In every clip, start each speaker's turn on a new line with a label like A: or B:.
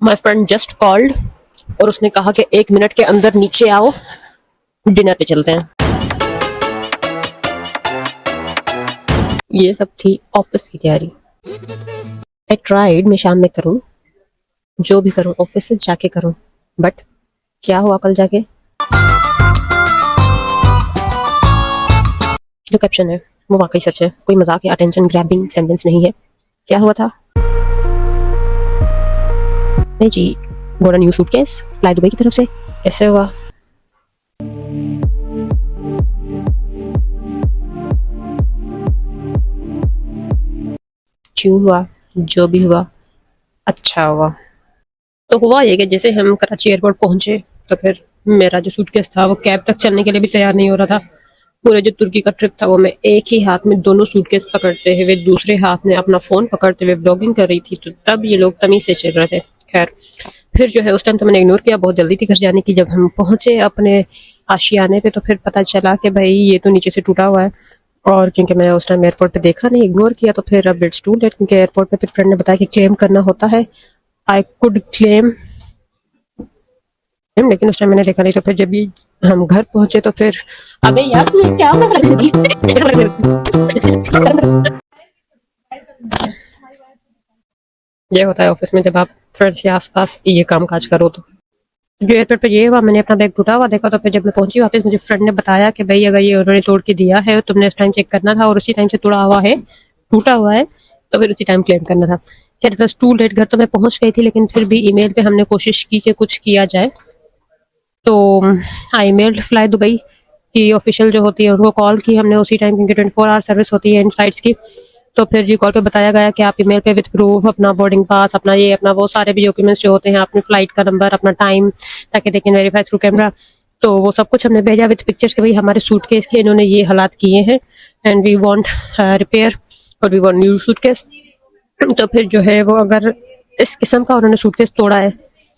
A: My friend just called और उसने कहा कि 1 मिनट के अंदर नीचे आओ, डिनर पे चलते हैं। ये सब थी ऑफिस की तैयारी। आई ट्राइड मैं शाम में करूं, जो भी करूं ऑफिस से जाके करूं, बट क्या हुआ कल जाके। जो कैप्शन है वो वाकई सच है, कोई मजाक या अटेंशन ग्रैबिंग सेंटेंस नहीं है। क्या हुआ था? नहीं जी, गोरा न्यू सूटकेस फ्लाई दुबई की तरफ से। कैसे हुआ? क्यों हुआ? जो भी हुआ अच्छा हुआ। तो हुआ ये कि जैसे हम कराची एयरपोर्ट पहुंचे तो फिर मेरा जो सूटकेस था वो कैब तक चलने के लिए भी तैयार नहीं हो रहा था। पूरे जो तुर्की का ट्रिप था वो मैं एक ही हाथ में दोनों सूटकेस पकड़ते हुए, दूसरे हाथ में अपना फोन पकड़ते हुए ब्लॉगिंग कर रही थी, तो तब ये लोग तमीज से चल रहे थे। खैर फिर जो है उस टाइम तो मैंने इग्नोर किया, बहुत जल्दी थी घर जाने की। जब हम पहुंचे अपने आशियाने पे तो फिर पता चला कि भाई ये तो नीचे से टूटा हुआ है, और क्योंकि मैं उस टाइम एयरपोर्ट पे देखा नहीं, इग्नोर किया, तो फिर अब इट्स टू लेट, क्योंकि एयरपोर्ट पे फिर फ्रेंड ने बताया कि क्लेम करना होता है। आई कुड क्लेम, लेकिन उस टाइम मैंने देखा नहीं। तो फिर जब भी हम घर पहुंचे तो फिर अबे यार तुम्हें क्या ये होता है ऑफिस में जब आप फ्रेंड्स के आसपास ये काम काज करो। तो जो एयरपोर्ट पे ये हुआ, मैंने अपना बैग टूटा हुआ देखा, तो फिर जब मैं पहुंची वापस, मुझे फ्रेंड ने बताया कि भाई अगर ये उन्होंने तोड़ के दिया है, तुमने उस टाइम चेक करना था और उसी टाइम से तोड़ा हुआ है, टूटा हुआ है, तो फिर उसी टाइम क्लेम करना था। खैर बस टू लेट, घर तो मैं पहुंच गई थी, लेकिन फिर भी ईमेल पे हमने कोशिश की कि कुछ किया जाए। तो आई मेल्ड फ्लाई दुबई की ऑफिशियल जो होती है उनको कॉल की हमने उसी टाइम, क्योंकि 24 आवर सर्विस होती है इन फ्लाइट्स की। तो फिर जी कॉल पे बताया गया कि आप ईमेल पे विद प्रूफ अपना बोर्डिंग पास, अपना ये अपना वो सारे भी डॉक्यूमेंट्स जो होते हैं, अपनी फ्लाइट का नंबर, अपना टाइम, ताकि they can verify through camera. तो वो सब कुछ हमने भेजा विद पिक्चर्स के भाई हमारे सूटकेस के इन्होंने ये हालात किए हैं एंड वी वांट रिपेयर और वी वांट न्यू सूटकेस। तो फिर जो है वो अगर इस किस्म का उन्होंने सूटकेस तोड़ा है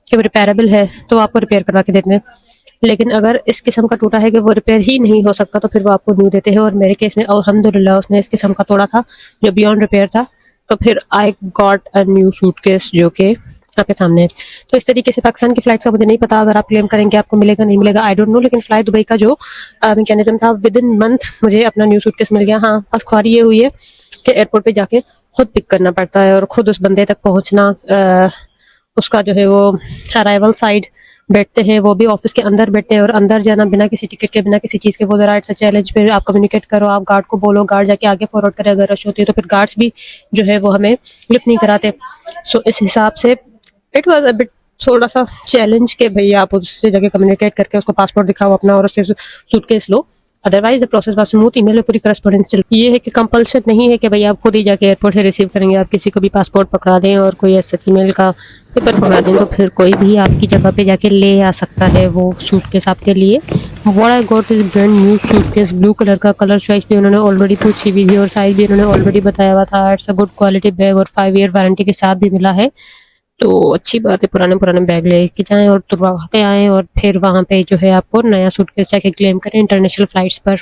A: कि वो रिपेयरेबल है तो आपको रिपेयर करवा के देते हैं, लेकिन अगर इस किस्म का टूटा है कि वो रिपेयर ही नहीं हो सकता तो फिर वो आपको न्यू देते हैं। और मेरे केस में अल्हम्दुलिल्लाह उसने इस किस्म का तोड़ा था जो बियॉन्ड रिपेयर था, तो फिर I got a new suitcase जो कि आपके सामने है। तो इस तरीके से पाकिस्तान की फ्लाइट्स का मुझे नहीं पता, अगर आप क्लेम करेंगे आपको मिलेगा नहीं मिलेगा आई डोंट नो, लेकिन फ्लाई दुबई का जो मैकेनिज्म था विद इन मंथ मुझे अपना न्यू सूटकेस मिल गया। हाँ बस ख्वारी ये हुई है कि एयरपोर्ट पे जाके खुद पिक करना पड़ता है और खुद उस बंदे तक पहुंचना, उसका जो है वो अराइवल साइड बैठते हैं, वो भी ऑफिस के अंदर बैठते हैं, और अंदर जाना बिना किसी टिकट के, बिना किसी चीज़ के, वो जरा इट्स अ चैलेंज। फिर आप कम्युनिकेट करो, आप गार्ड को बोलो, गार्ड जाके आगे फॉरवर्ड करे अगर रश होती है, तो फिर गार्ड्स भी जो है वो हमें लिफ्ट नहीं कराते। सो इस हिसाब से इट वॉज अ बिट थोड़ा सा चैलेंज के भैया आप उससे जाके कम्युनिकेट करके उसको पासपोर्ट दिखाओ अपना और उससे suitcase low. Otherwise the process was smooth. Email में पूरी करस्पॉन्डेंस चल। ये है कि कंपल्शन नहीं है कि भाई आप खुद ही जाके एयरपोर्ट से रिसीव करेंगे, आप किसी को भी पासपोर्ट पकड़ा दें और कोई ऐसा ईमेल का पेपर पकड़ा दें तो फिर कोई भी आपकी जगह पे जाके ले आ सकता है वो सूटकेस आपके लिए। What I got is brand new suitcase, blue colour का, कलर चॉइस भी उन्होंने ऑलरेडी पूछी हुई थी और साइज भी उन्होंने ऑलरेडी बताया हुआ था। It's a good quality bag और 5 ईयर वारंटी के साथ भी मिला है, तो अच्छी बात है। पुराने पुराने बैग लेके जाएं और तुरवा के आएँ और फिर वहाँ पे जो है आपको नया सूटकेस जाके क्लेम करें इंटरनेशनल फ्लाइट्स पर।